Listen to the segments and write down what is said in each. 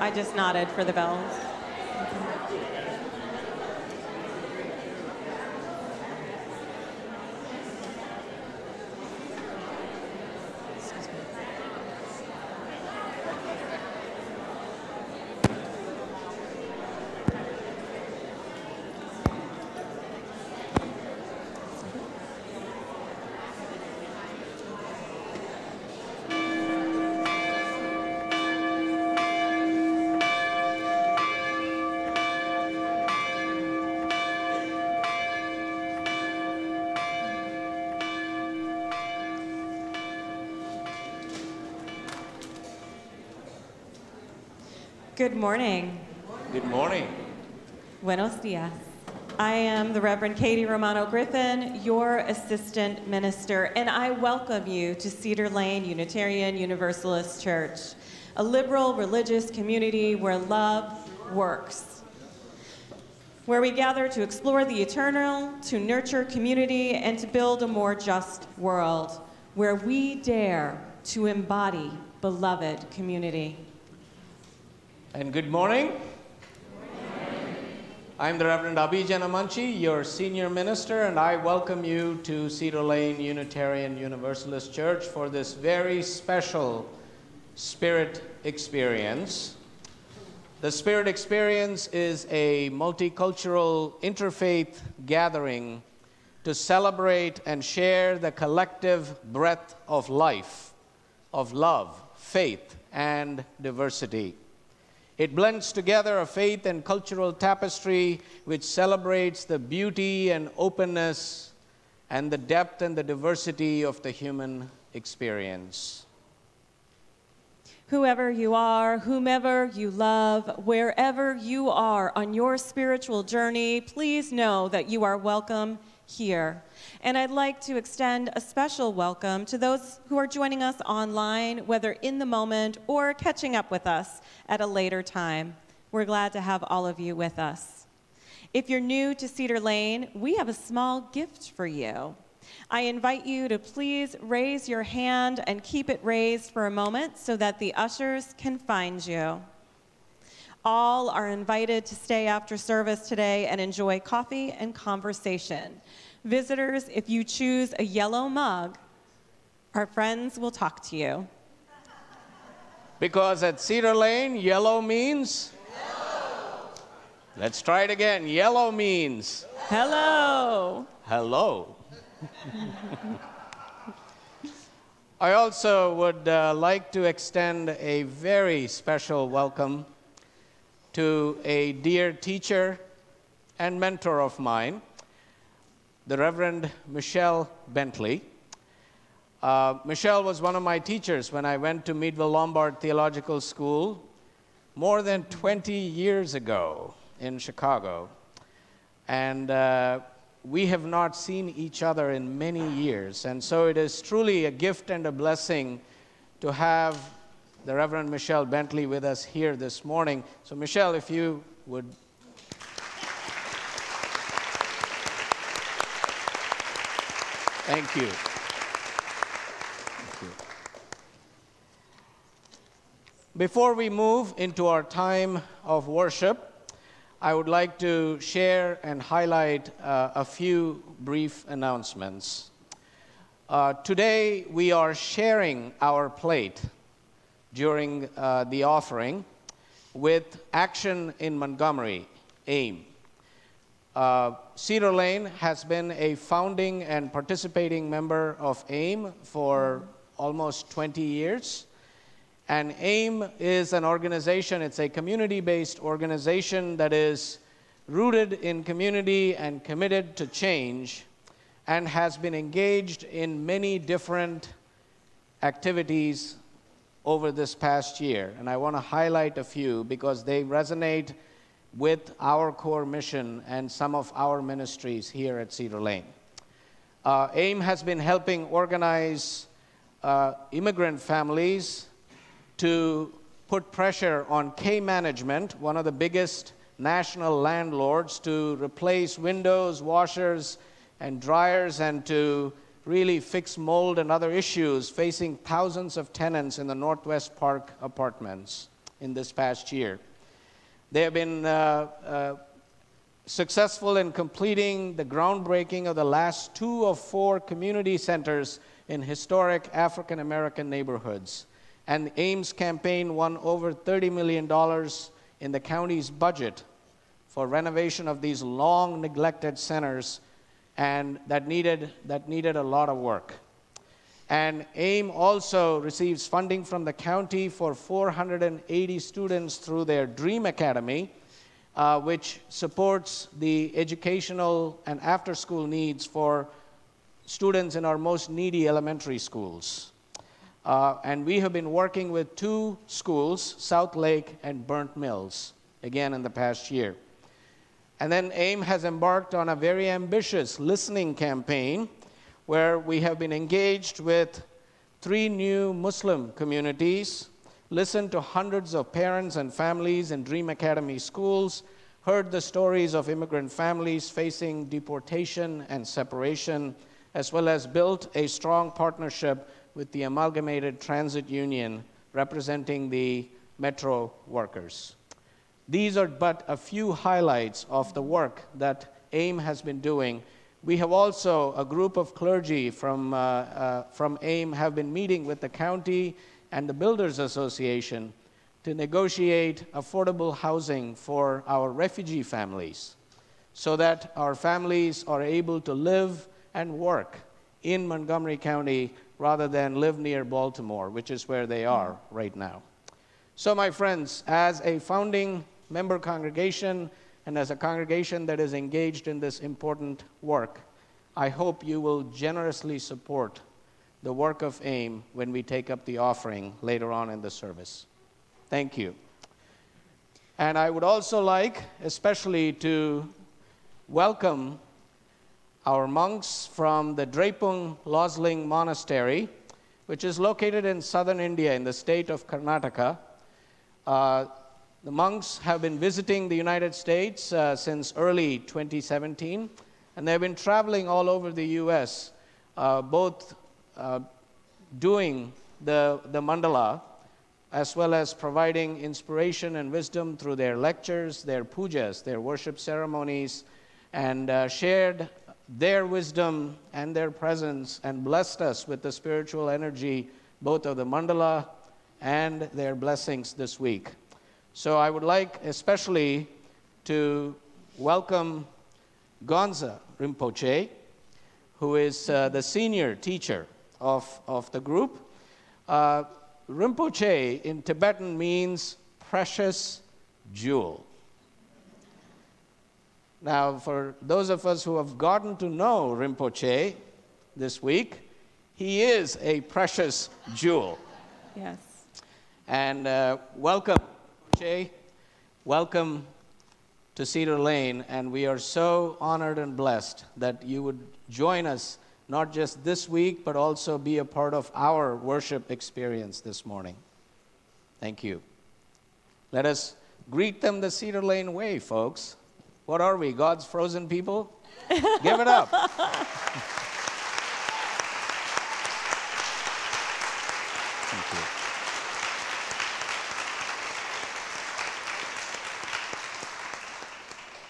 I just nodded for the bells. Good morning. Good morning. Buenos dias. I am the Reverend Katie Romano Griffin, your assistant minister, and I welcome you to Cedar Lane Unitarian Universalist Church, a liberal religious community where love works, where we gather to explore the eternal, to nurture community, and to build a more just world, where we dare to embody beloved community. And good morning. I'm the Reverend Abhi Janamanchi, your senior minister, and I welcome you to Cedar Lane Unitarian Universalist Church for this very special Spirit Experience. The Spirit Experience is a multicultural interfaith gathering to celebrate and share the collective breadth of life, of love, faith, and diversity. It blends together a faith and cultural tapestry which celebrates the beauty and openness and the depth and the diversity of the human experience. Whoever you are, whomever you love, wherever you are on your spiritual journey, please know that you are welcome here. And I'd like to extend a special welcome to those who are joining us online, whether in the moment or catching up with us at a later time. We're glad to have all of you with us. If you're new to Cedar Lane, we have a small gift for you. I invite you to please raise your hand and keep it raised for a moment so that the ushers can find you. All are invited to stay after service today and enjoy coffee and conversation. Visitors, if you choose a yellow mug, our friends will talk to you. Because at Cedar Lane, yellow means? Hello. Let's try it again. Yellow means? Hello. Hello. I also would like to extend a very special welcome to a dear teacher and mentor of mine, the Reverend Michelle Bentley. Michelle was one of my teachers when I went to Meadville Lombard Theological School more than 20 years ago in Chicago. And we have not seen each other in many years. And so it is truly a gift and a blessing to have the Reverend Michelle Bentley with us here this morning. So Michelle, if you would. Thank you. Thank you. Before we move into our time of worship, I would like to share and highlight a few brief announcements. Today, we are sharing our plate during the offering with Action in Montgomery, AIM. Cedar Lane has been a founding and participating member of AIM for almost 20 years. And AIM is an organization, it's a community-based organization that is rooted in community and committed to change and has been engaged in many different activities over this past year. And I want to highlight a few because they resonate with our core mission and some of our ministries here at Cedar Lane. AIM has been helping organize immigrant families to put pressure on K Management, one of the biggest national landlords, to replace windows, washers, and dryers, and to really fix mold and other issues facing thousands of tenants in the Northwest Park apartments in this past year. They have been successful in completing the groundbreaking of the last 2 of 4 community centers in historic African American neighborhoods. And the AIMS campaign won over $30 million in the county's budget for renovation of these long neglected centers, and that needed a lot of work. And AIM also receives funding from the county for 480 students through their Dream Academy, which supports the educational and after-school needs for students in our most needy elementary schools. And we have been working with 2 schools, South Lake and Burnt Mills, again in the past year. And then AIM has embarked on a very ambitious listening campaign where we have been engaged with 3 new Muslim communities, listened to hundreds of parents and families in Dream Academy schools, heard the stories of immigrant families facing deportation and separation, as well as built a strong partnership with the Amalgamated Transit Union representing the metro workers. These are but a few highlights of the work that AIM has been doing. We have also, a group of clergy from AIM have been meeting with the county and the Builders Association to negotiate affordable housing for our refugee families so that our families are able to live and work in Montgomery County rather than live near Baltimore, which is where they are right now. So my friends, as a founding member congregation and as a congregation that is engaged in this important work, I hope you will generously support the work of AIM when we take up the offering later on in the service. Thank you. And I would also like especially to welcome our monks from the Drepung Loseling Monastery, which is located in southern India in the state of Karnataka. The monks have been visiting the United States since early 2017, and they've been traveling all over the U.S., both doing the mandala, as well as providing inspiration and wisdom through their lectures, their pujas, their worship ceremonies, and shared their wisdom and their presence and blessed us with the spiritual energy, both of the mandala and their blessings this week. So I would like especially to welcome Gonza Rinpoche, who is the senior teacher of the group. Rinpoche in Tibetan means precious jewel. Now, for those of us who have gotten to know Rinpoche this week, he is a precious jewel. Yes. And welcome, Rinpoche. Welcome to Cedar Lane, and we are so honored and blessed that you would join us not just this week, but also be a part of our worship experience this morning. Thank you. Let us greet them the Cedar Lane way, folks. What are we, God's frozen people? Give it up. Thank you.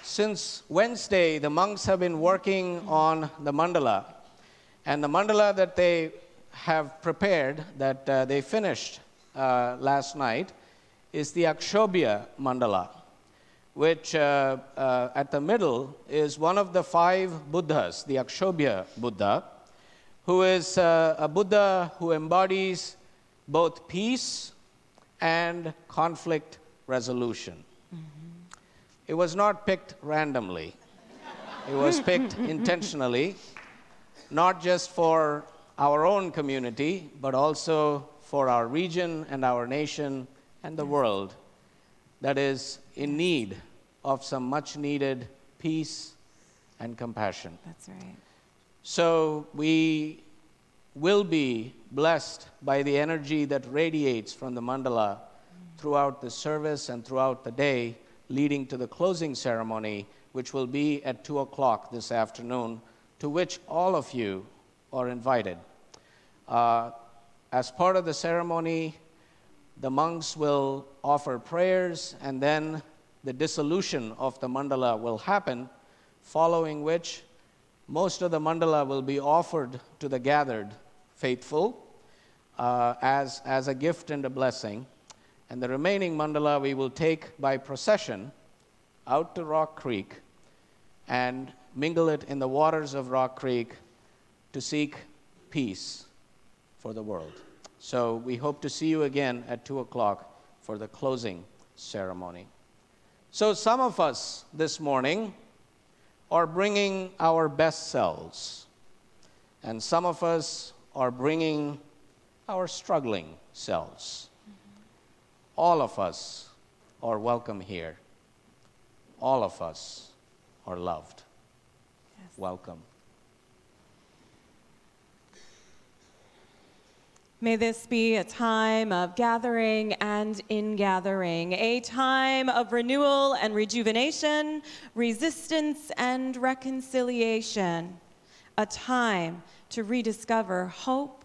Since Wednesday, the monks have been working on the mandala. And the mandala that they have prepared, that they finished last night, is the Akshobhya mandala, which at the middle is one of the 5 Buddhas, the Akshobhya Buddha, who is a Buddha who embodies both peace and conflict resolution. Mm-hmm. It was not picked randomly. It was picked intentionally, not just for our own community, but also for our region and our nation and the world that is in need of some much-needed peace and compassion. That's right. So we will be blessed by the energy that radiates from the mandala throughout the service and throughout the day, leading to the closing ceremony, which will be at 2 o'clock this afternoon, to which all of you are invited. As part of the ceremony, the monks will offer prayers, and then the dissolution of the mandala will happen, following which most of the mandala will be offered to the gathered faithful as a gift and a blessing. And the remaining mandala we will take by procession out to Rock Creek and mingle it in the waters of Rock Creek to seek peace for the world. So we hope to see you again at 2 o'clock for the closing ceremony. So some of us this morning are bringing our best selves, and some of us are bringing our struggling selves. All of us are welcome here. All of us are loved. Yes. Welcome. May this be a time of gathering and ingathering, a time of renewal and rejuvenation, resistance and reconciliation, a time to rediscover hope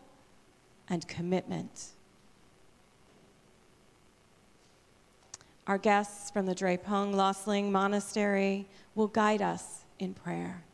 and commitment. Our guests from the Drepung Loseling Monastery will guide us in prayer.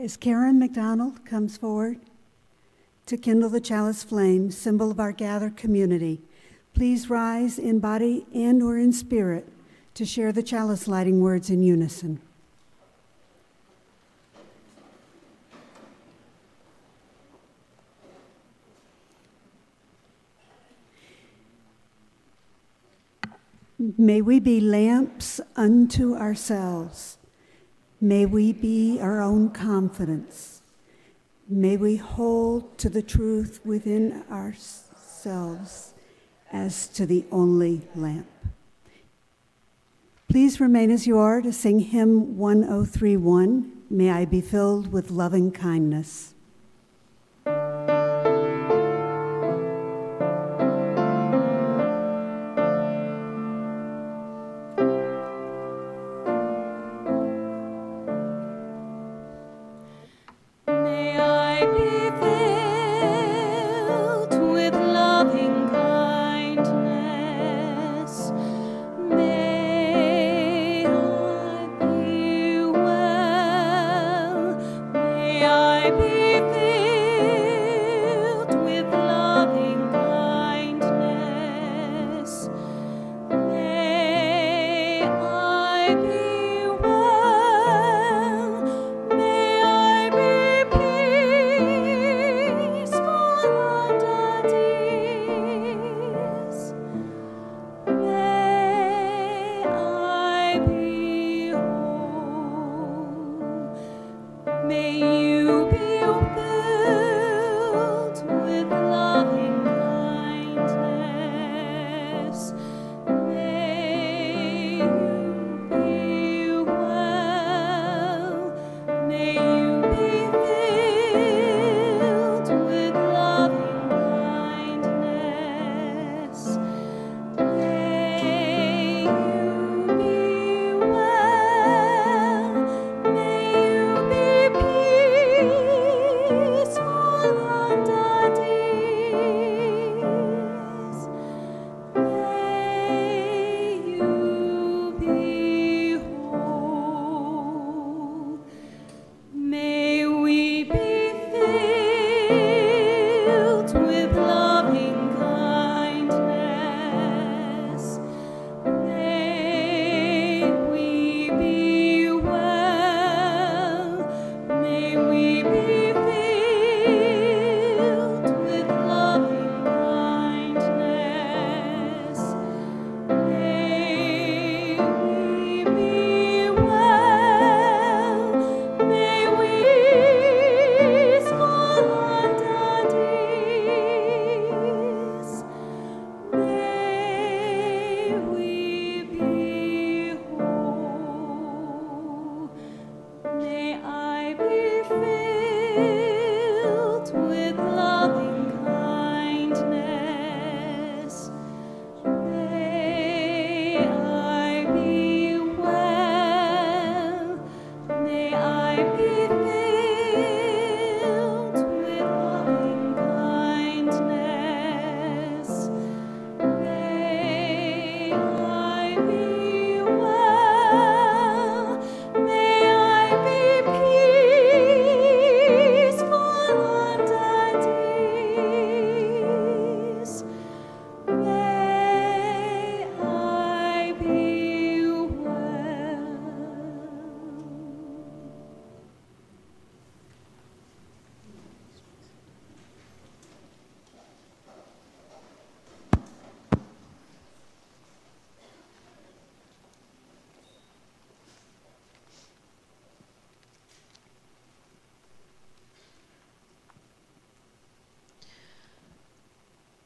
As Karen MacDonald comes forward to kindle the chalice flame, symbol of our gathered community, please rise in body and or in spirit to share the chalice lighting words in unison. May we be lamps unto ourselves. May we be our own confidence. May we hold to the truth within ourselves as to the only lamp. Please remain as you are to sing hymn 1031, May I Be Filled with Loving Kindness. Be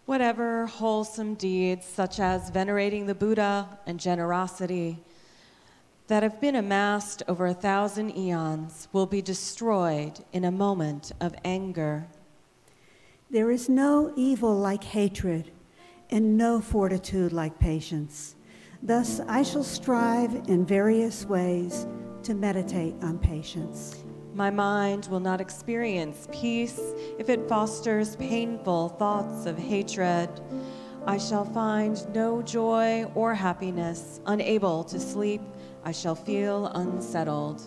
Whatever wholesome deeds, such as venerating the Buddha and generosity, that have been amassed over 1,000 eons will be destroyed in a moment of anger. There is no evil like hatred, and no fortitude like patience. Thus, I shall strive in various ways to meditate on patience. My mind will not experience peace if it fosters painful thoughts of hatred. I shall find no joy or happiness. Unable to sleep, I shall feel unsettled.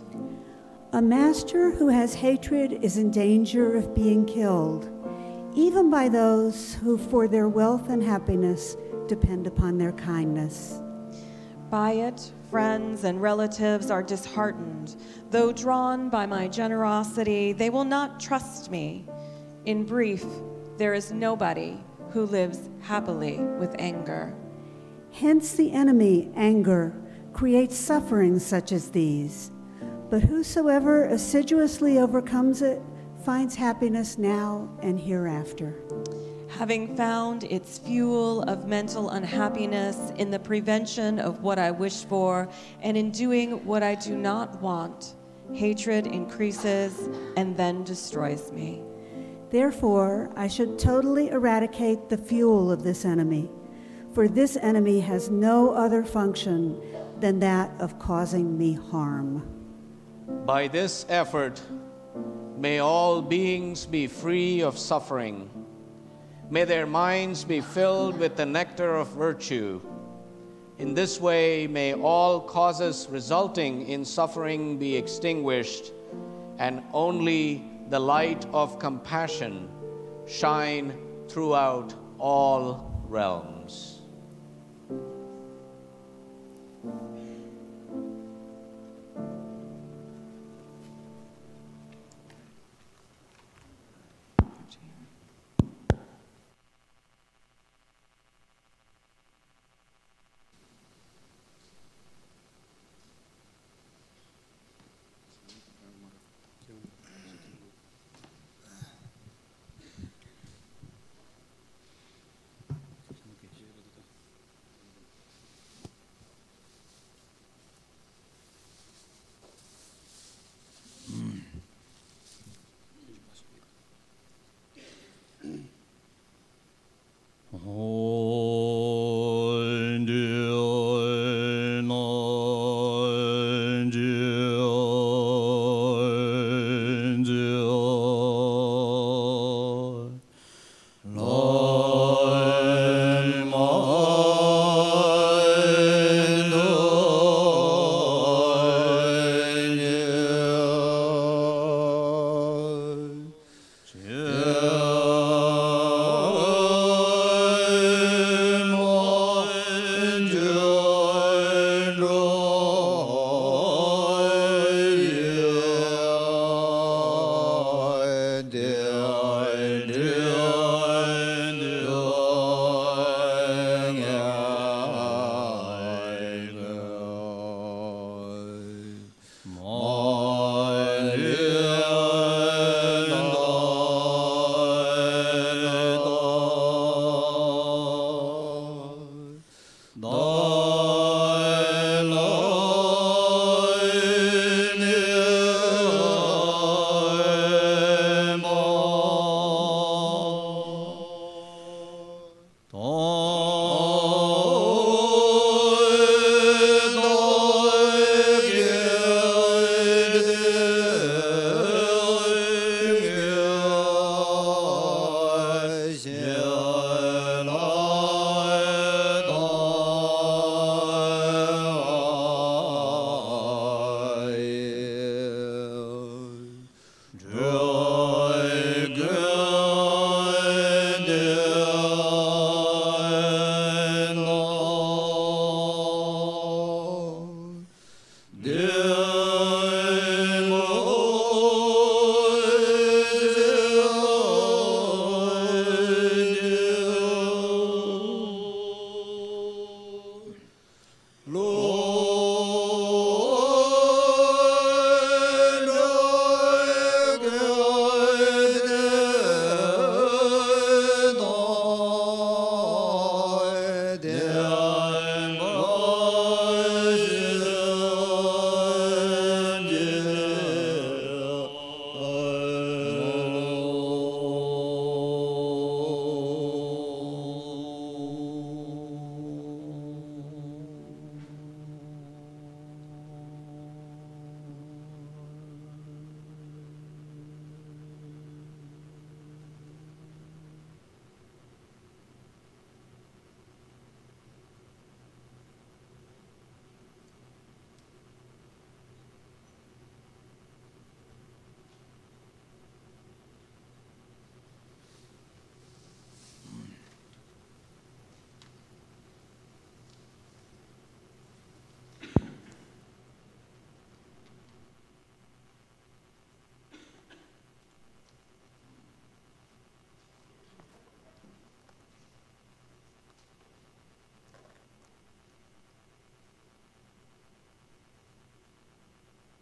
A master who has hatred is in danger of being killed, even by those who, for their wealth and happiness, depend upon their kindness. By it, friends and relatives are disheartened. Though drawn by my generosity, they will not trust me. In brief, there is nobody who lives happily with anger. Hence the enemy, anger, creates sufferings such as these. But whosoever assiduously overcomes it finds happiness now and hereafter. Having found its fuel of mental unhappiness in the prevention of what I wish for and in doing what I do not want, hatred increases and then destroys me. Therefore, I should totally eradicate the fuel of this enemy, for this enemy has no other function than that of causing me harm. By this effort, may all beings be free of suffering. May their minds be filled with the nectar of virtue. In this way, may all causes resulting in suffering be extinguished, and only the light of compassion shine throughout all realms.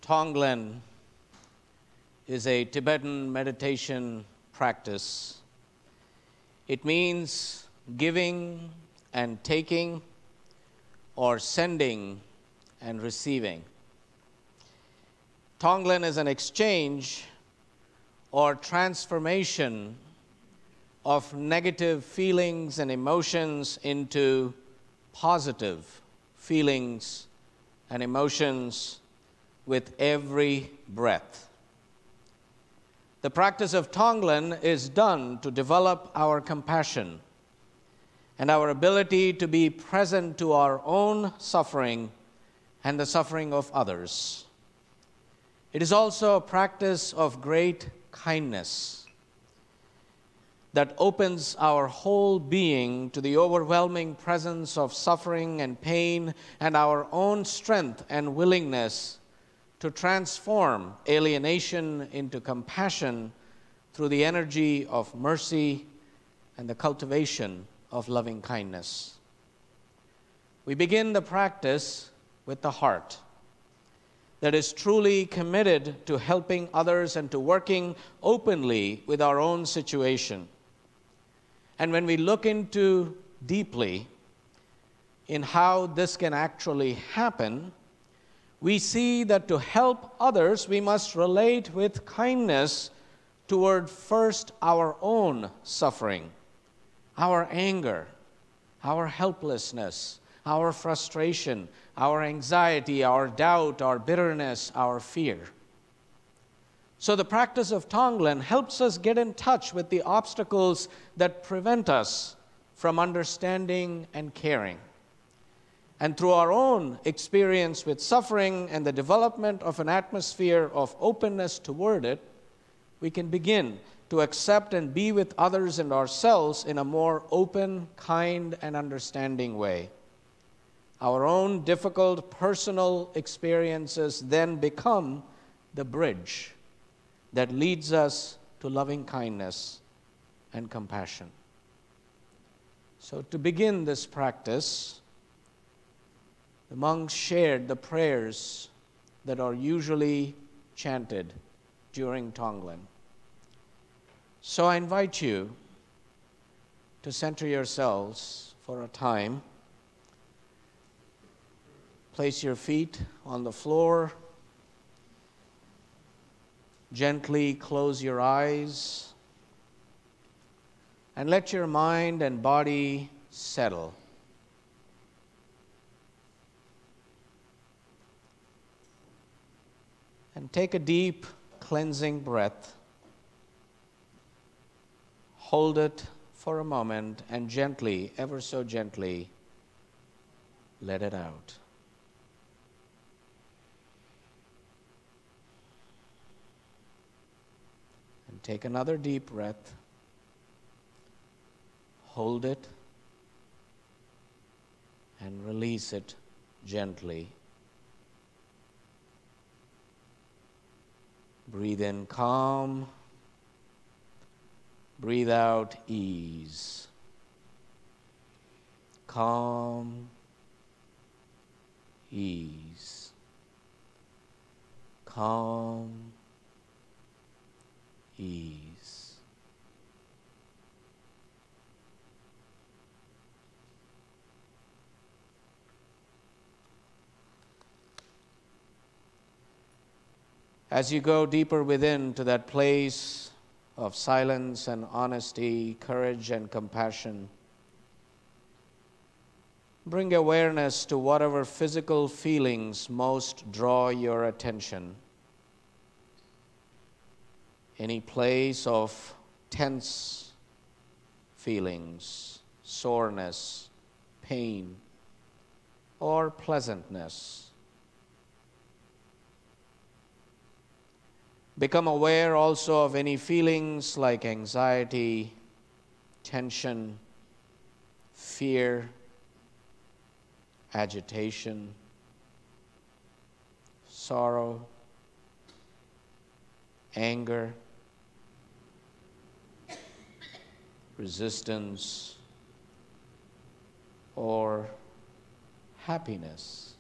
Tonglen is a Tibetan meditation practice. It means giving and taking, or sending and receiving. Tonglen is an exchange or transformation of negative feelings and emotions into positive feelings and emotions with every breath. The practice of Tonglen is done to develop our compassion and our ability to be present to our own suffering and the suffering of others. It is also a practice of great kindness that opens our whole being to the overwhelming presence of suffering and pain and our own strength and willingness to transform alienation into compassion through the energy of mercy and the cultivation of loving kindness. We begin the practice with the heart that is truly committed to helping others and to working openly with our own situation. And when we look into deeply in how this can actually happen, we see that to help others, we must relate with kindness toward first our own suffering, our anger, our helplessness, our frustration, our anxiety, our doubt, our bitterness, our fear. So the practice of Tonglen helps us get in touch with the obstacles that prevent us from understanding and caring. And through our own experience with suffering and the development of an atmosphere of openness toward it, we can begin to accept and be with others and ourselves in a more open, kind, and understanding way. Our own difficult personal experiences then become the bridge that leads us to loving kindness and compassion. So to begin this practice, the monks shared the prayers that are usually chanted during Tonglen. So I invite you to center yourselves for a time. Place your feet on the floor. Gently close your eyes and let your mind and body settle. And take a deep cleansing breath. Hold it for a moment and gently, ever so gently, let it out. And take another deep breath. Hold it and release it gently. Breathe in calm. Breathe out ease. Calm, ease. Calm, ease. As you go deeper within to that place of silence and honesty, courage and compassion, bring awareness to whatever physical feelings most draw your attention. Any place of tense feelings, soreness, pain, or pleasantness. Become aware also of any feelings like anxiety, tension, fear, agitation, sorrow, anger, resistance, or happiness.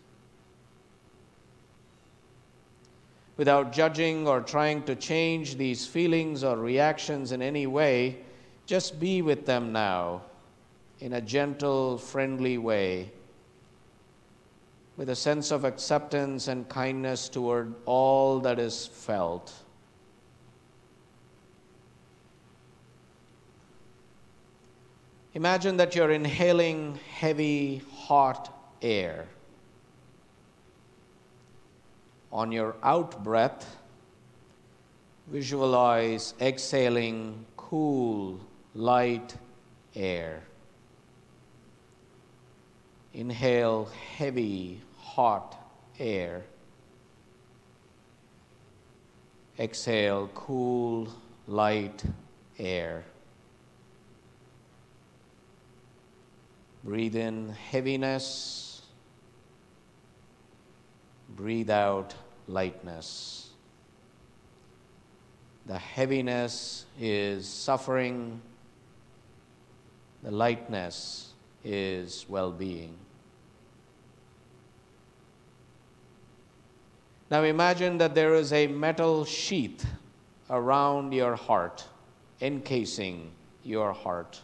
without judging or trying to change these feelings or reactions in any way. Just be with them now in a gentle, friendly way, with a sense of acceptance and kindness toward all that is felt. Imagine that you're inhaling heavy, hot air. On your out breath, visualize exhaling cool, light air. Inhale heavy, hot air. Exhale cool, light air. Breathe in heaviness. Breathe out lightness. The heaviness is suffering. The lightness is well-being. Now imagine that there is a metal sheath around your heart, encasing your heart.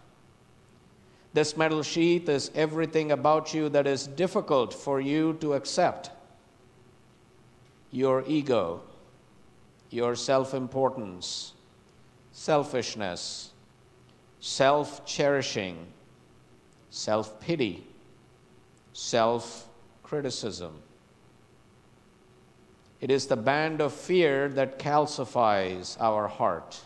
This metal sheath is everything about you that is difficult for you to accept. Your ego, your self-importance, selfishness, self-cherishing, self-pity, self-criticism. It is the band of fear that calcifies our heart.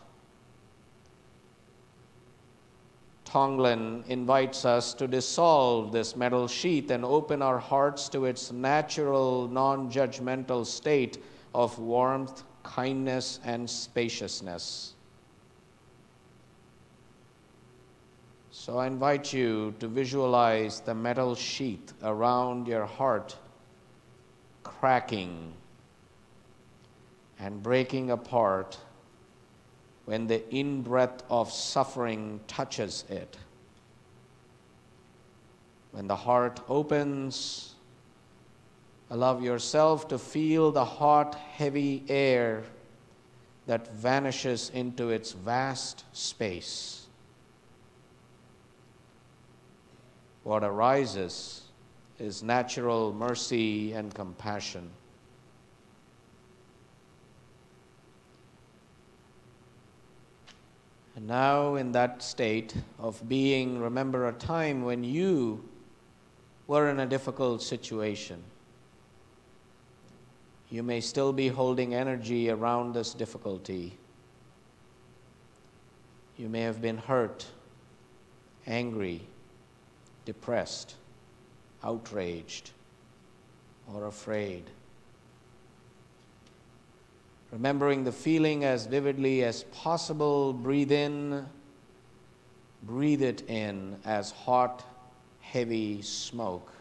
Tonglen invites us to dissolve this metal sheath and open our hearts to its natural, non-judgmental state of warmth, kindness, and spaciousness. So I invite you to visualize the metal sheath around your heart cracking and breaking apart when the in-breath of suffering touches it. When the heart opens, allow yourself to feel the hot, heavy air that vanishes into its vast space. What arises is natural mercy and compassion. And now in that state of being, remember a time when you were in a difficult situation. You may still be holding energy around this difficulty. You may have been hurt, angry, depressed, outraged, or afraid. Remembering the feeling as vividly as possible, breathe in, breathe it in as hot, heavy smoke.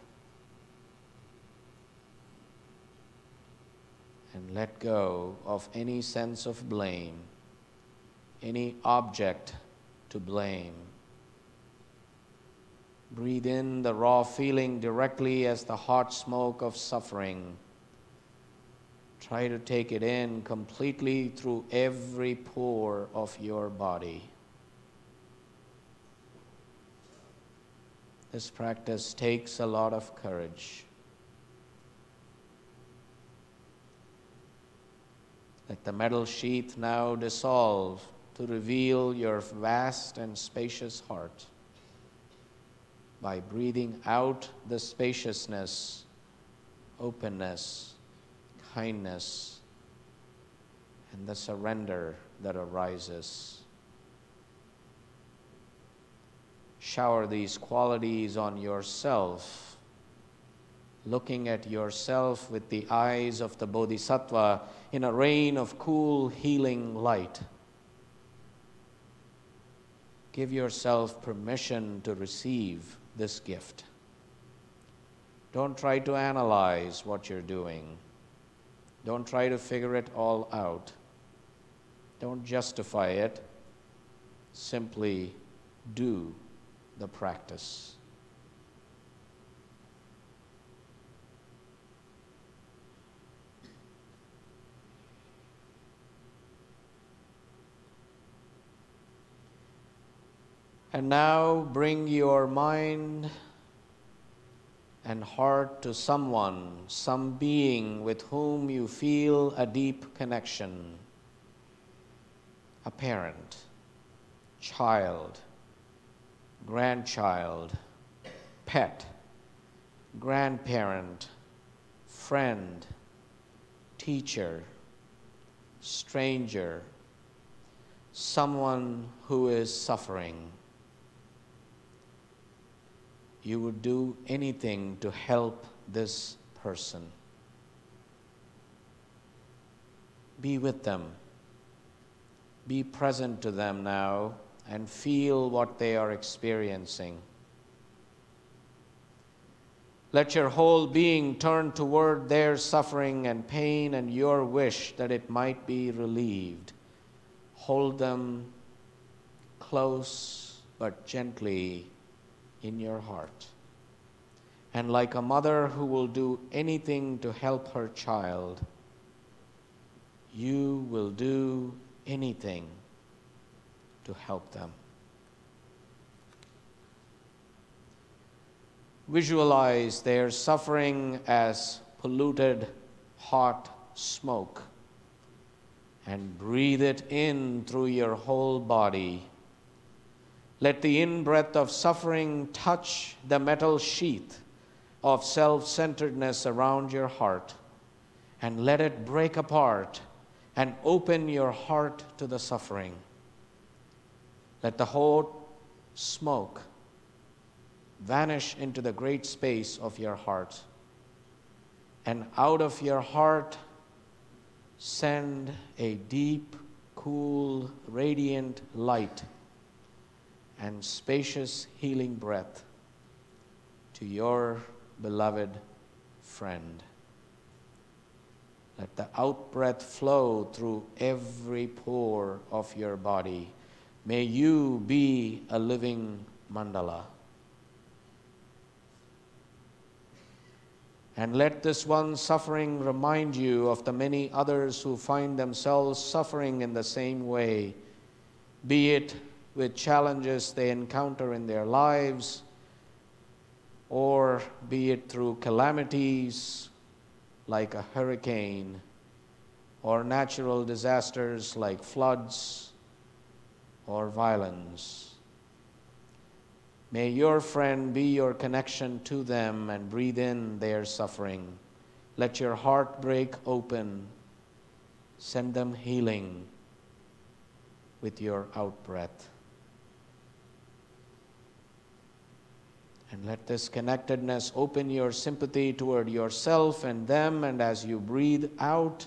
And let go of any sense of blame, any object to blame. Breathe in the raw feeling directly as the hot smoke of suffering. Try to take it in completely through every pore of your body. This practice takes a lot of courage. Let the metal sheath now dissolve to reveal your vast and spacious heart by breathing out the spaciousness, openness, kindness, and the surrender that arises. Shower these qualities on yourself, looking at yourself with the eyes of the Bodhisattva in a rain of cool, healing light. Give yourself permission to receive this gift. Don't try to analyze what you're doing. Don't try to figure it all out. Don't justify it. Simply do the practice. And now bring your mind and heart to someone, some being with whom you feel a deep connection. A parent, child, grandchild, pet, grandparent, friend, teacher, stranger, someone who is suffering. You would do anything to help this person. Be with them. Be present to them now and feel what they are experiencing. Let your whole being turn toward their suffering and pain and your wish that it might be relieved. Hold them close but gently in your heart. And like a mother who will do anything to help her child, you will do anything to help them. Visualize their suffering as polluted, hot smoke, and breathe it in through your whole body. Let the in-breath of suffering touch the metal sheath of self-centeredness around your heart, and let it break apart and open your heart to the suffering. Let the whole smoke vanish into the great space of your heart, and out of your heart send a deep, cool, radiant light and spacious healing breath to your beloved friend. Let the out-breath flow through every pore of your body. May you be a living mandala. And let this one suffering remind you of the many others who find themselves suffering in the same way, be it with challenges they encounter in their lives, or be it through calamities like a hurricane, or natural disasters like floods or violence. May your friend be your connection to them and breathe in their suffering. Let your heart break open. Send them healing with your out-breath. And let this connectedness open your sympathy toward yourself and them, and as you breathe out,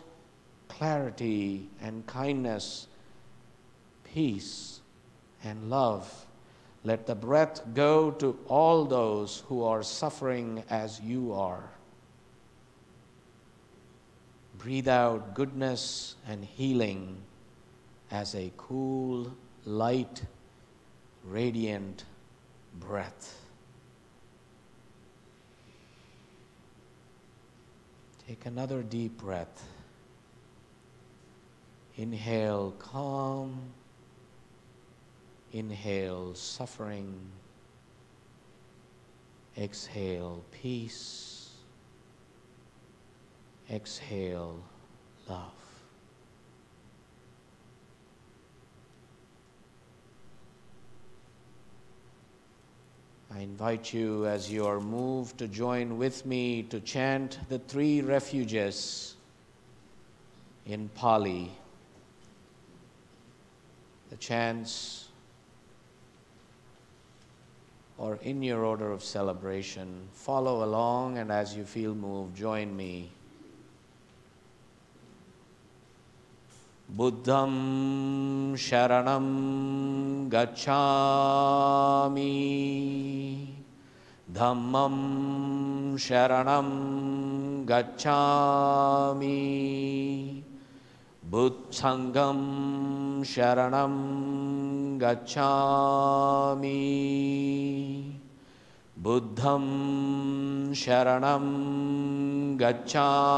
clarity and kindness, peace and love. Let the breath go to all those who are suffering as you are. Breathe out goodness and healing as a cool, light, radiant breath. Take another deep breath. Inhale calm. Inhale suffering. Exhale peace. Exhale love. I invite you, as you are moved, to join with me to chant the 3 refuges in Pali. The chants are in your order of celebration. Follow along, and as you feel moved, join me. Buddham Sharanam Gacchami, Dhammam Sharanam Gacchami, Buddhangam Sharanam Gacchami, Buddham Sharanam Gacchami,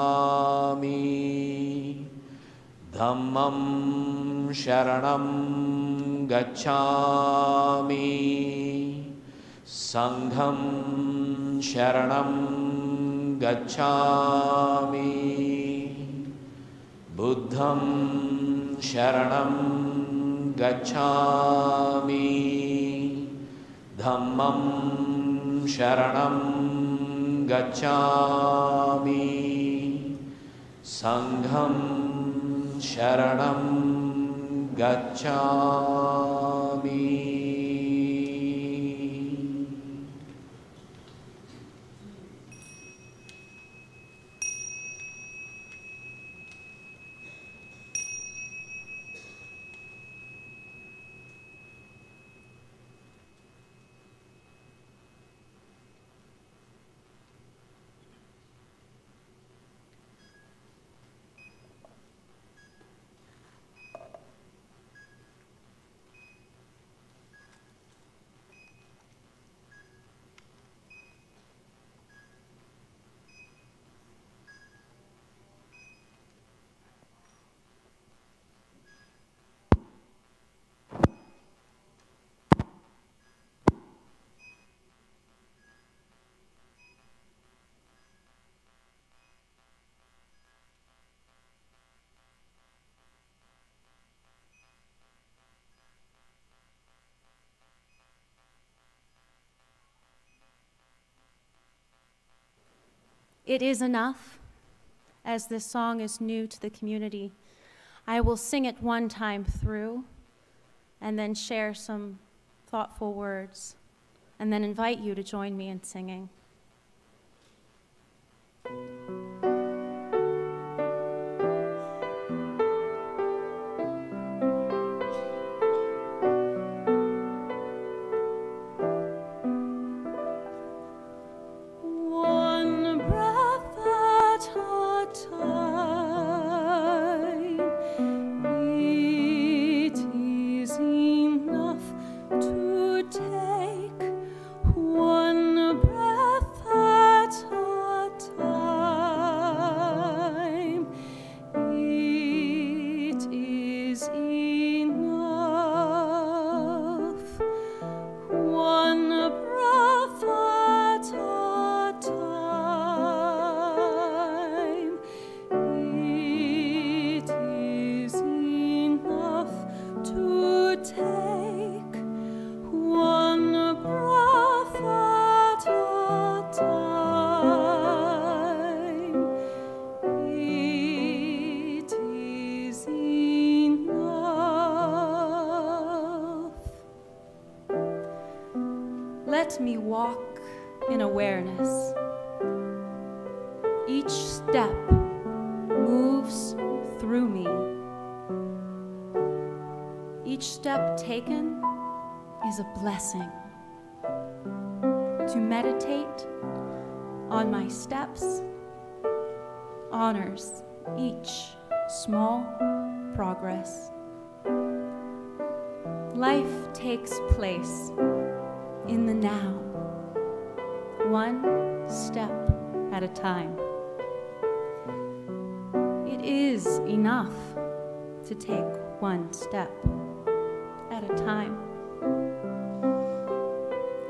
Dhammam sharanam gacchami, Sangham sharanam gacchami, Buddham sharanam gacchami, Dhammam sharanam gacchami, Sangham sharanam gacchami. It is enough, as this song is new to the community. I will sing it one time through and then share some thoughtful words and then invite you to join me in singing. Let me walk in awareness. Each step moves through me. Each step taken is a blessing. To meditate on my steps honors each small progress. Life takes place in the now, one step at a time. It is enough to take one step at a time.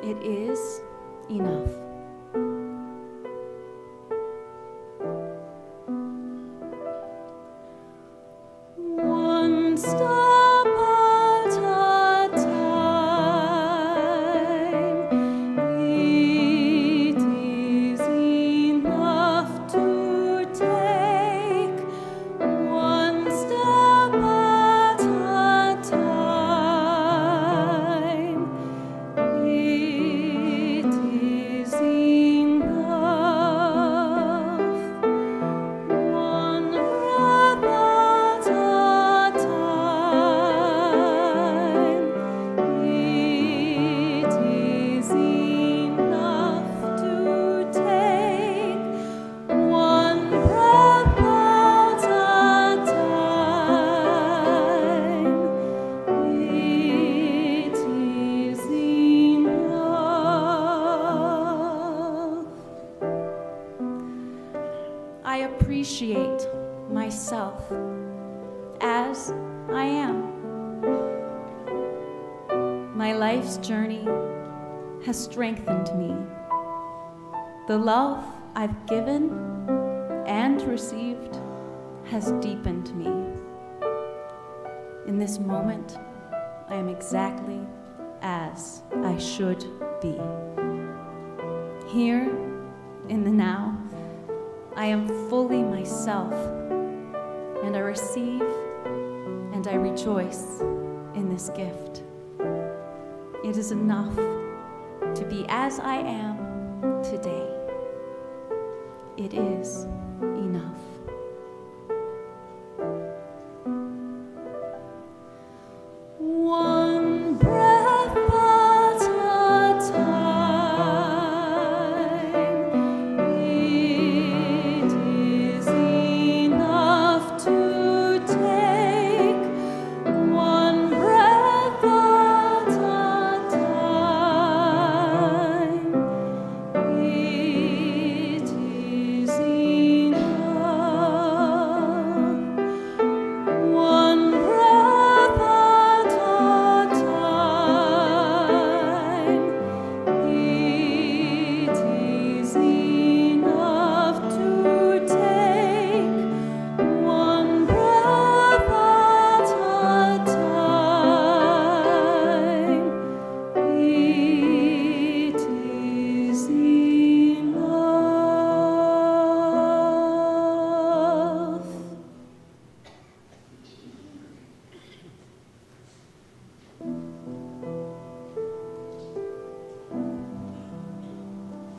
It is enough. One step at a time. It is enough to take one step at a time. It is enough. One breath at a time. It is enough to take one breath at a time. It is enough. I appreciate myself as I am. My life's journey has strengthened me. The love I've given and received has deepened me. In this moment, I am exactly as I should be. Here, in the now, I am fully myself, and I receive and I rejoice in this gift. It is enough to be as I am today. It is enough. One breath at a time, it is enough to take one breath at a time. It is enough. One breath at a time. It is enough to take one breath at a time. It is enough.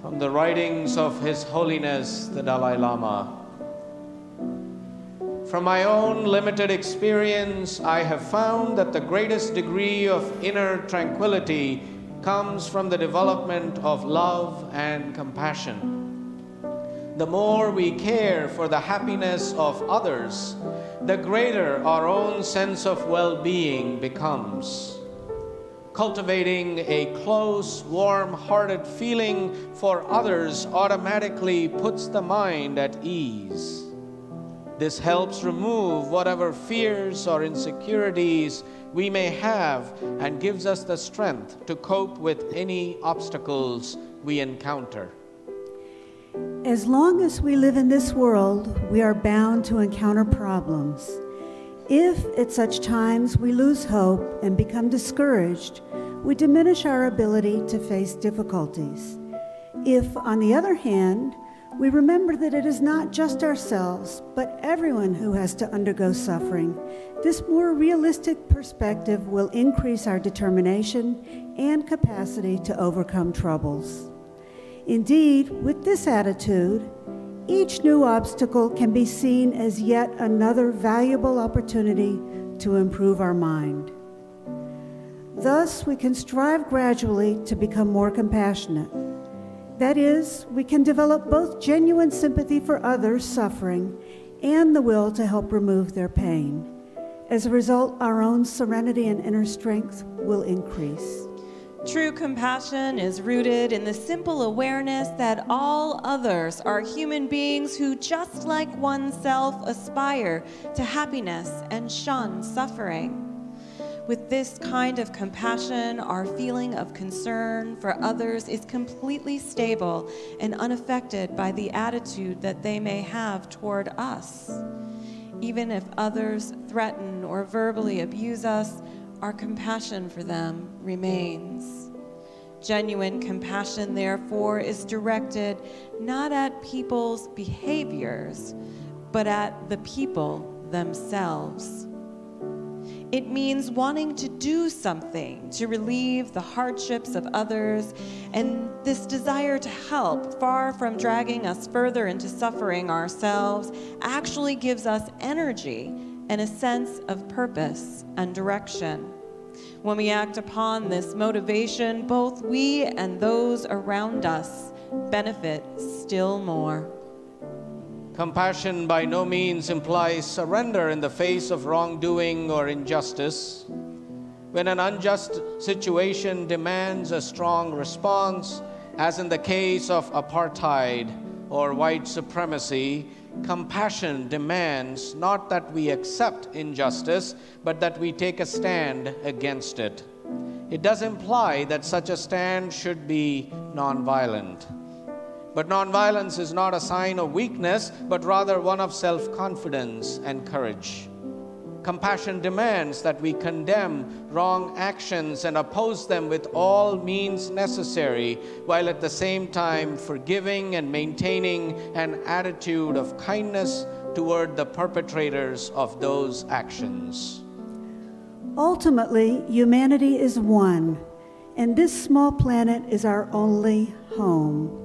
From the writings of His Holiness, the Dalai Lama. From my own limited experience, I have found that the greatest degree of inner tranquility comes from the development of love and compassion. The more we care for the happiness of others, the greater our own sense of well-being becomes. Cultivating a close, warm-hearted feeling for others automatically puts the mind at ease. This helps remove whatever fears or insecurities we may have and gives us the strength to cope with any obstacles we encounter. As long as we live in this world, we are bound to encounter problems. If at such times we lose hope and become discouraged, we diminish our ability to face difficulties. If, on the other hand, we remember that it is not just ourselves, but everyone who has to undergo suffering, this more realistic perspective will increase our determination and capacity to overcome troubles. Indeed, with this attitude, each new obstacle can be seen as yet another valuable opportunity to improve our mind. Thus, we can strive gradually to become more compassionate. That is, we can develop both genuine sympathy for others suffering and the will to help remove their pain. As a result, our own serenity and inner strength will increase. True compassion is rooted in the simple awareness that all others are human beings who, just like oneself, aspire to happiness and shun suffering. With this kind of compassion, our feeling of concern for others is completely stable and unaffected by the attitude that they may have toward us. Even if others threaten or verbally abuse us, our compassion for them remains. Genuine compassion, therefore, is directed not at people's behaviors, but at the people themselves. It means wanting to do something to relieve the hardships of others, and this desire to help, far from dragging us further into suffering ourselves, actually gives us energy and a sense of purpose and direction. When we act upon this motivation, both we and those around us benefit still more. Compassion by no means implies surrender in the face of wrongdoing or injustice. When an unjust situation demands a strong response, as in the case of apartheid or white supremacy, compassion demands not that we accept injustice, but that we take a stand against it. It does imply that such a stand should be nonviolent. But nonviolence is not a sign of weakness, but rather one of self-confidence and courage. Compassion demands that we condemn wrong actions and oppose them with all means necessary, while at the same time forgiving and maintaining an attitude of kindness toward the perpetrators of those actions. Ultimately, humanity is one, and this small planet is our only home.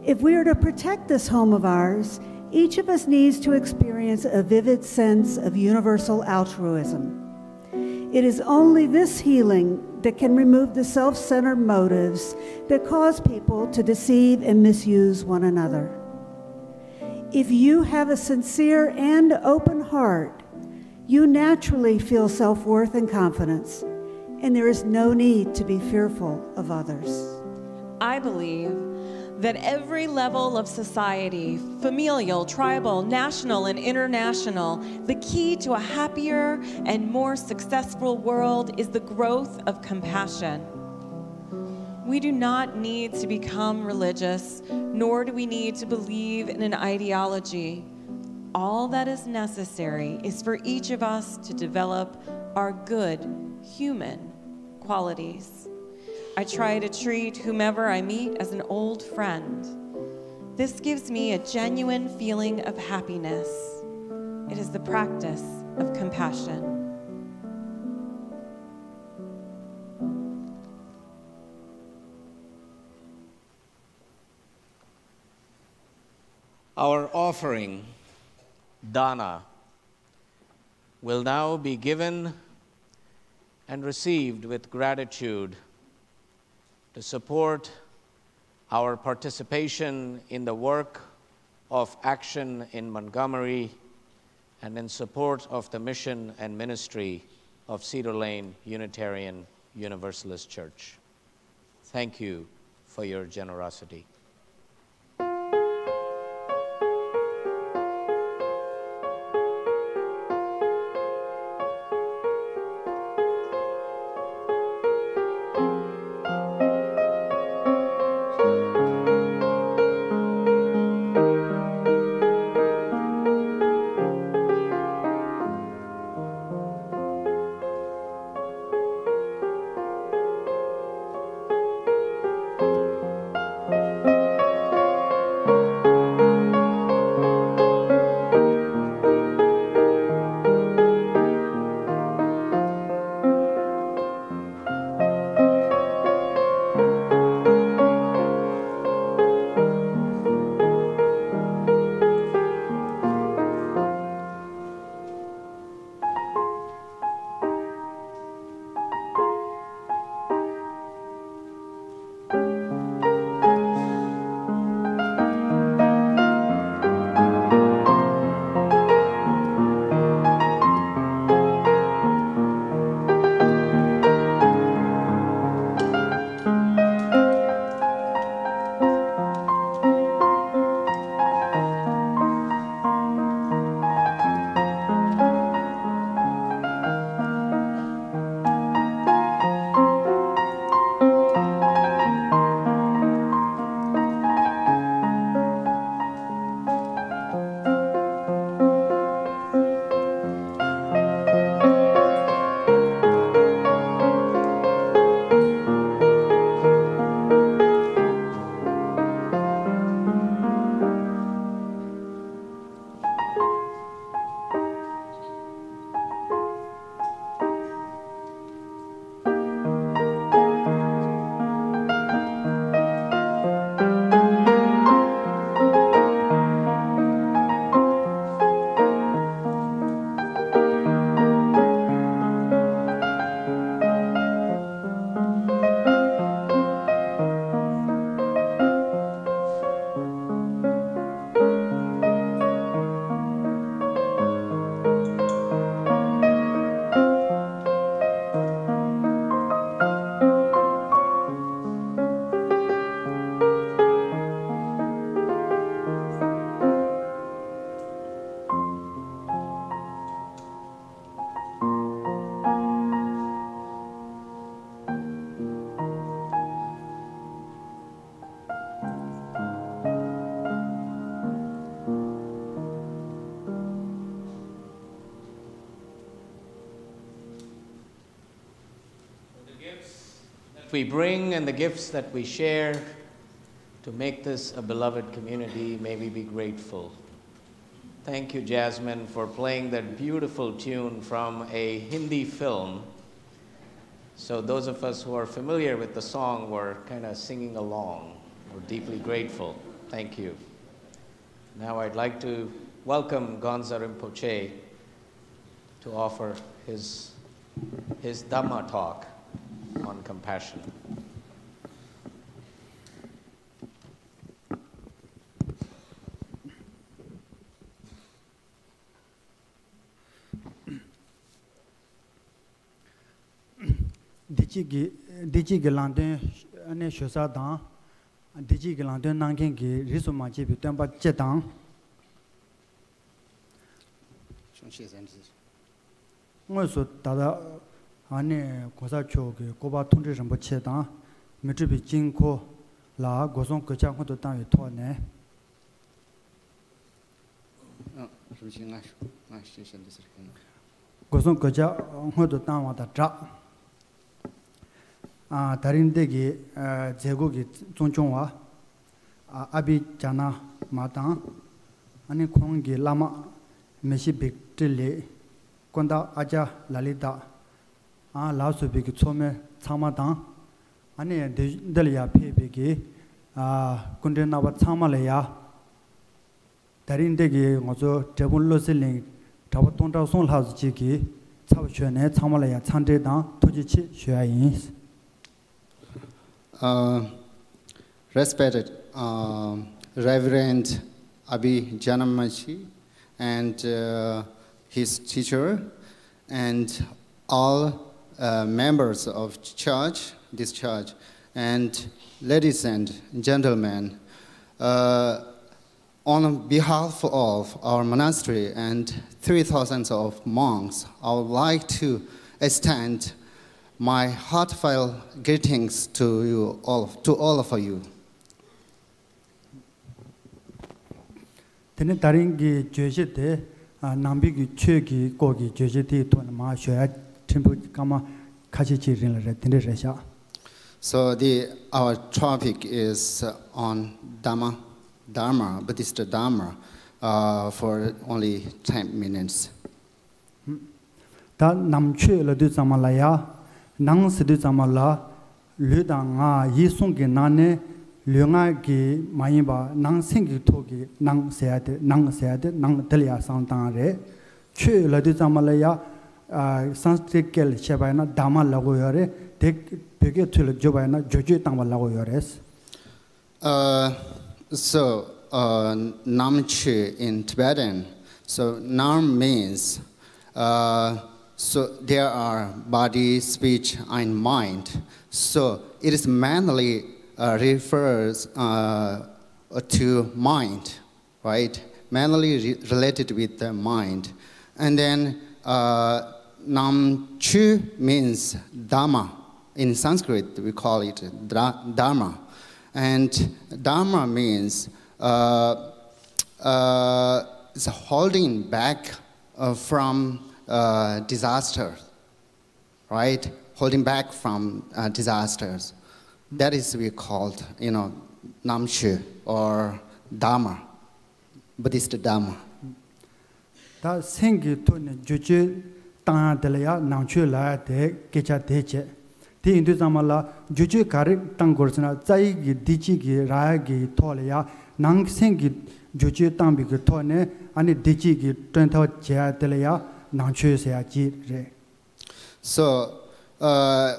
If we are to protect this home of ours, each of us needs to experience a vivid sense of universal altruism. It is only this healing that can remove the self-centered motives that cause people to deceive and misuse one another. If you have a sincere and open heart, you naturally feel self-worth and confidence, and there is no need to be fearful of others. I believe that every level of society, familial, tribal, national, and international, the key to a happier and more successful world is the growth of compassion. We do not need to become religious, nor do we need to believe in an ideology. All that is necessary is for each of us to develop our good human qualities. I try to treat whomever I meet as an old friend. This gives me a genuine feeling of happiness. It is the practice of compassion. Our offering, dana, will now be given and received with gratitude to support our participation in the work of action in Montgomery and in support of the mission and ministry of Cedar Lane Unitarian Universalist Church. Thank you for your generosity. we bring and the gifts that we share to make this a beloved community, may we be grateful. Thank you, Jasmine, for playing that beautiful tune from a Hindi film. So those of us who are familiar with the song were kind of singing along. We're deeply grateful. Thank you. Now I'd like to welcome Gonza Rinpoche to offer his Dhamma talk on compassion. Digi Gelande ane shosa dan Digi Gelande nangeng gi risuma ji bi temba jedang ngo so dada ane gosa cho ge goba tongzhe ren bo che dan mi zhi bi jing ko la go song ge jiang ho de dan yu to ne go song ge jiang ho de dan wa da zha 다른데기 제국이 존중와 아비 자나 마당 아니 공기 라마 메시 빅틀리 건다 아자 라리다 라수비기 처음에 참마당 아니 데리아 페비기 군데나바 참말이야 다른데기 뭐죠 드레붕 로슬링 잡아 동자 송하지기 차우션에 참말이야 찬데당 토지치 쉐아인 Respected Reverend Abhi Janamanchi and his teacher and all members of this church, and ladies and gentlemen, on behalf of our monastery and 3,000 of monks, I would like to extend my heartfelt greetings to you all, to all of you. Tene taringi jojete nambigi chögi kogi jojete to ma shoya timbu kama kachichi rinla tene resha. So our topic is on Dharma, Buddhist Dharma, for only 10 minutes. Ta namchö la du zamalaya nang sidu zamala ludanga yisungge nane lyunga mayimba nang singi togi nang seade nang delia santare chö ladu zamalaya sanskrit kel shebaina dhamma lago yore tek pege thul jobaina joju tangwa lago yores. So namchi in Tibetan, so nam means so there are body, speech, and mind. So it is mainly refers to mind, right? Mainly related with the mind. And then Namchu means Dhamma. In Sanskrit, we call it Dharma. And Dharma means it's holding back from disaster, right? Holding back from disasters. That is we called, Namchu or Dharma, Buddhist Dharma. Da sengi to ne juju tang delaya namchu la de kecha deche. Ti indu zamala juju karik tang gorsna zai gi dichi gi ra gi tolya nang sengi juju tang bi gi to ne ani dichi gi tentho che delaya. So, all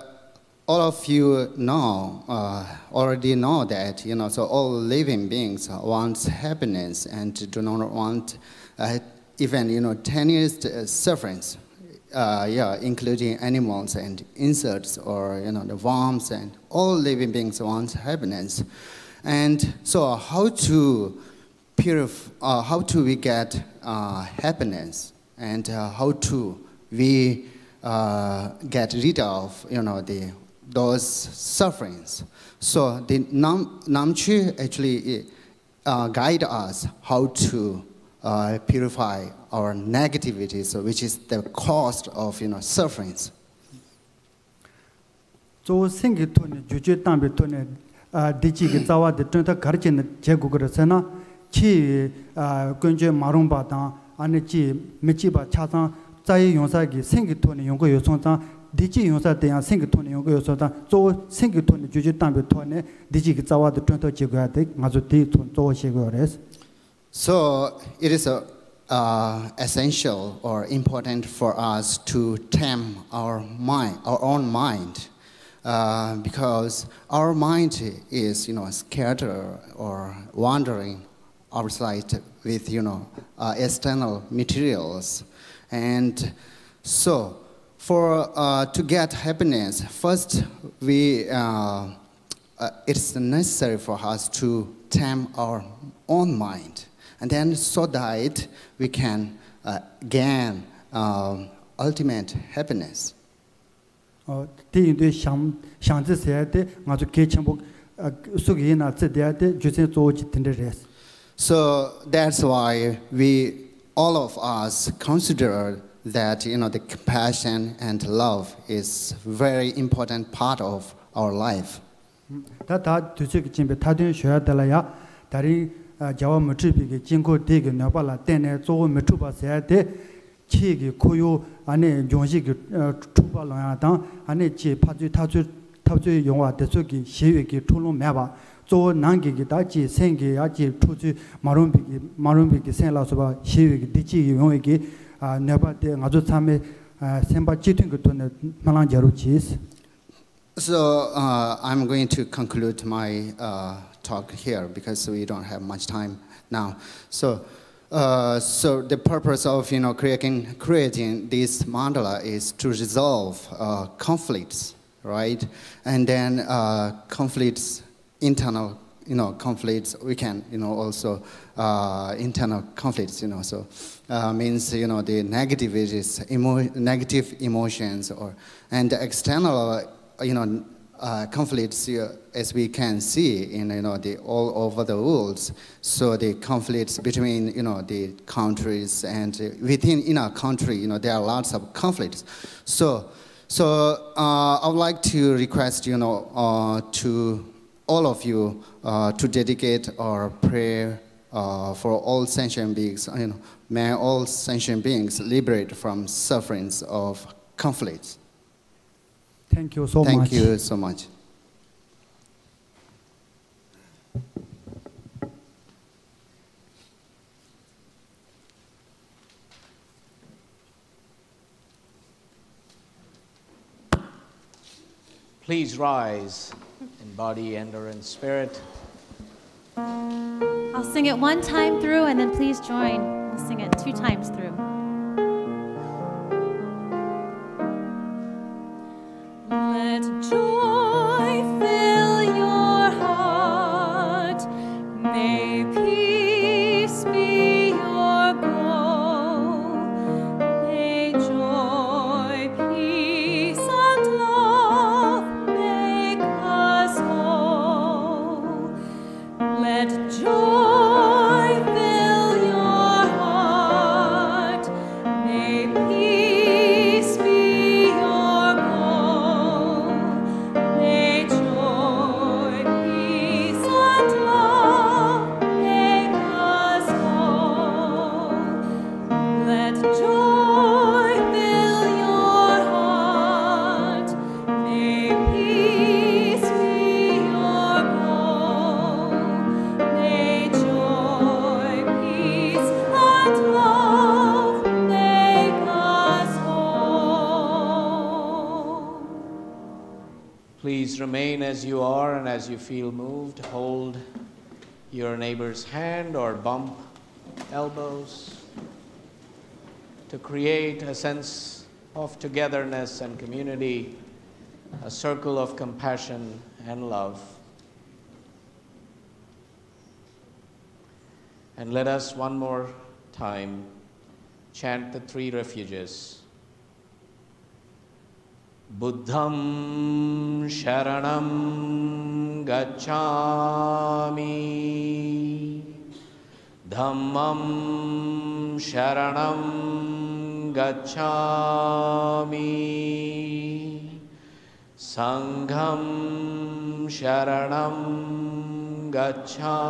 of you know, already know that, so all living beings want happiness and do not want even, tenuous sufferings, including animals and insects or, the worms, and all living beings want happiness. And so how do we get happiness? And how to we get rid of those sufferings. So the Namchu actually guide us how to purify our negativity, so which is the cause of sufferings. 조 생기 토네 주주 담비 토네 디지기 자와 데트다 가르치는 제국으로서나 치 근제 마rum바다 아니지 미치바 차상 자의 용사기 생기 토네 용거 요송자 디지 용사 대야 생기 토네 용거 요소다 조 생기 토네 주주 담비 토네 디지기 자와 데트다 제국하데 마저 디톤 조 시고레스. So it is essential or important for us to tame our mind, our own mind, because our mind is, scattered or wandering outside with, external materials, and so to get happiness, first it's necessary for us to tame our own mind. And then so that we can gain ultimate happiness. So that's why all of us consider that the compassion and love is very important part of our life. Jawa Mutribi, Jinko Dig, Nabala, Tene, Zo Metruba Seate, Chigi, Koyo, Ane, Jonji, Truba Loyatan, Ane Chi, Paju Tazu Yonga, Tesuki, Shiviki, Tulu Maba, Zo Nangi, Dachi, Sengi, Aji, Tuju, Marumbi, Sen Lasuba, Shiviki, Dichi, Yongi, Neba de Nazutame, Semba Chitungu, Malanjaru cheese. So I'm going to conclude my talk here because we don't have much time now. So the purpose of creating this mandala is to resolve conflicts, right? And then conflicts, internal conflicts. We can also internal conflicts. So means the negative emotions and the external conflicts, as we can see in the all over the world. So the conflicts between the countries and within a country, there are lots of conflicts. So I would like to request to all of you to dedicate our prayer for all sentient beings. May all sentient beings liberate from sufferings of conflicts. Thank you so much. Thank you so much. Please rise in body and or in spirit. I'll sing it one time through and then please join. We'll sing it 2 times through. Let joy fill your heart. May peace be your goal. May joy, peace, and love make us whole. Let joy fill your heart. May peace be your goal. May joy, peace, and love make us whole. Let joy fill your heart. May peace be your goal. May joy, peace, and love make us whole. Please remain as you are, and as you feel moved, hold your neighbor's hand or bump elbows to create a sense of togetherness and community, a circle of compassion and love. And let us one more time chant the 3 refuges. Buddham Sharanam Gacchami, Dhammam Sharanam Gacchami, Sangham Sharanam Gacchami.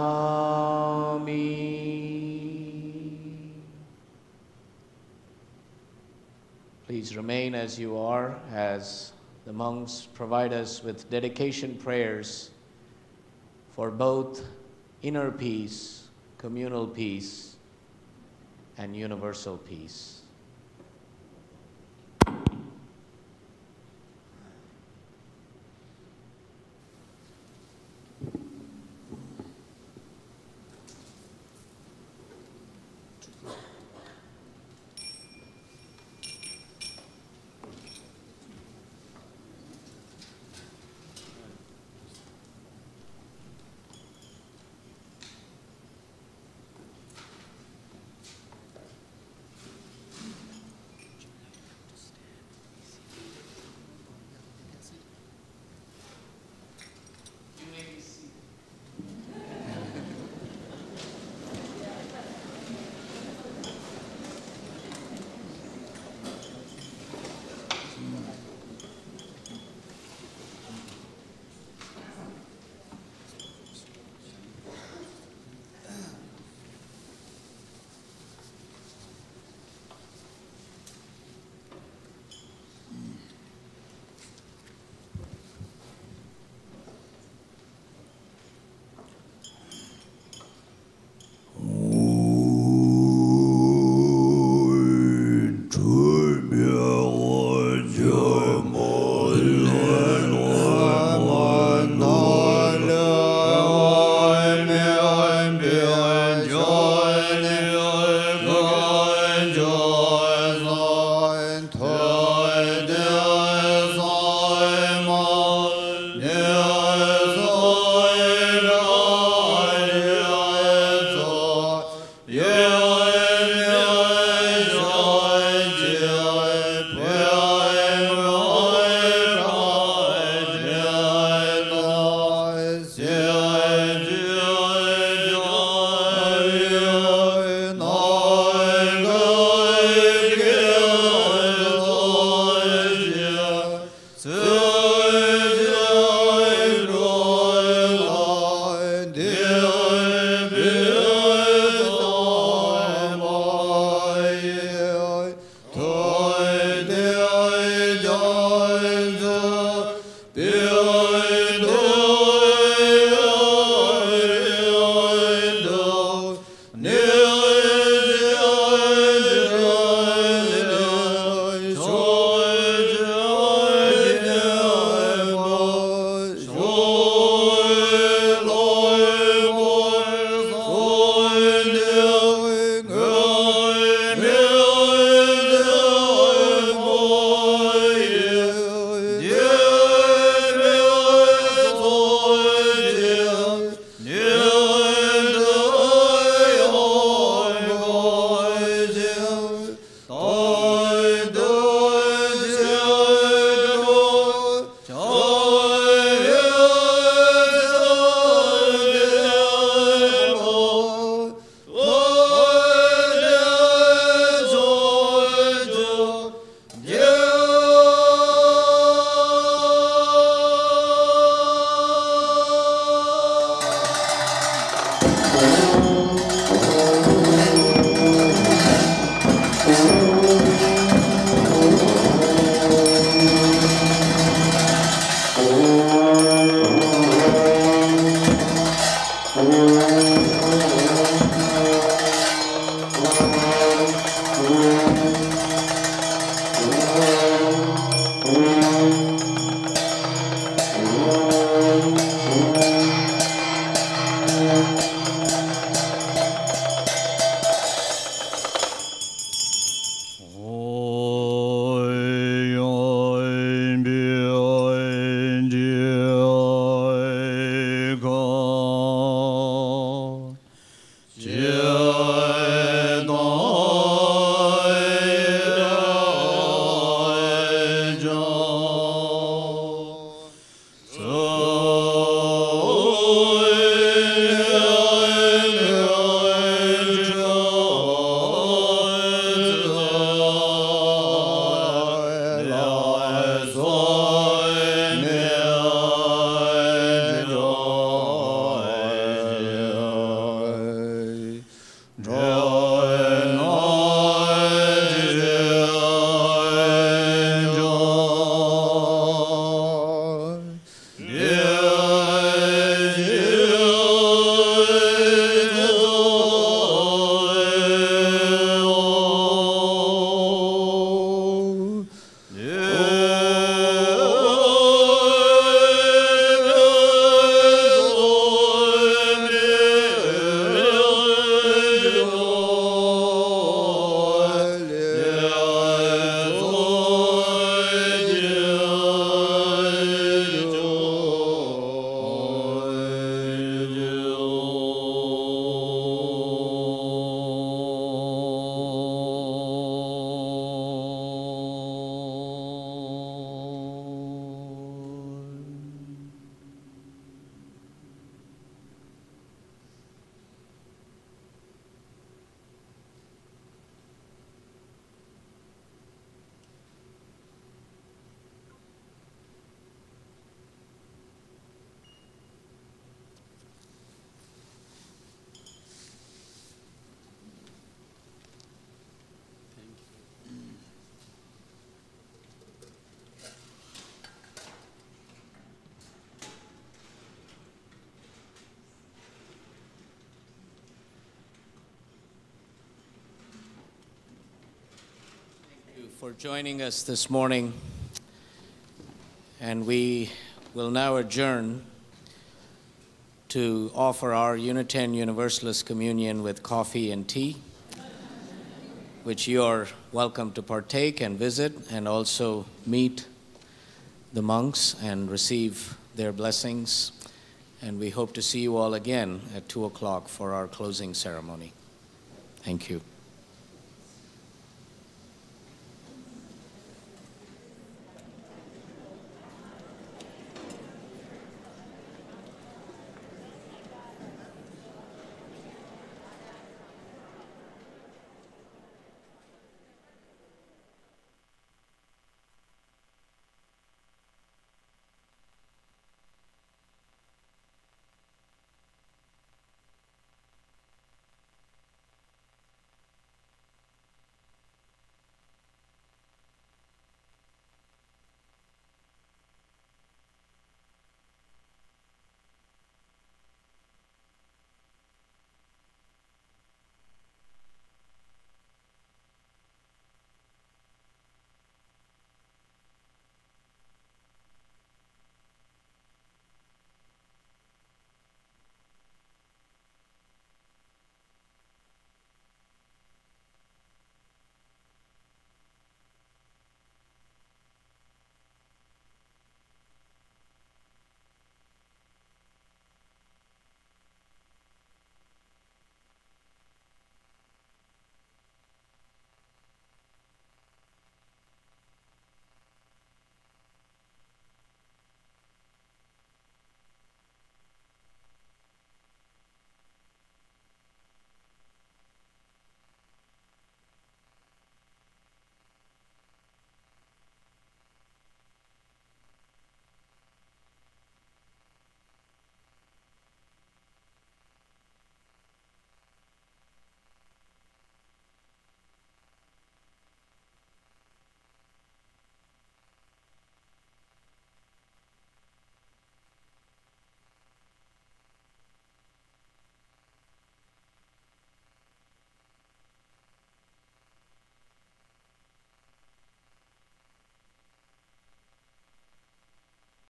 Please remain as you are as the monks provide us with dedication prayers for both inner peace, communal peace, and universal peace. for joining us this morning. And we will now adjourn to offer our Unitarian Universalist communion with coffee and tea, which you are welcome to partake and visit, and also meet the monks and receive their blessings. And we hope to see you all again at 2 o'clock for our closing ceremony. Thank you.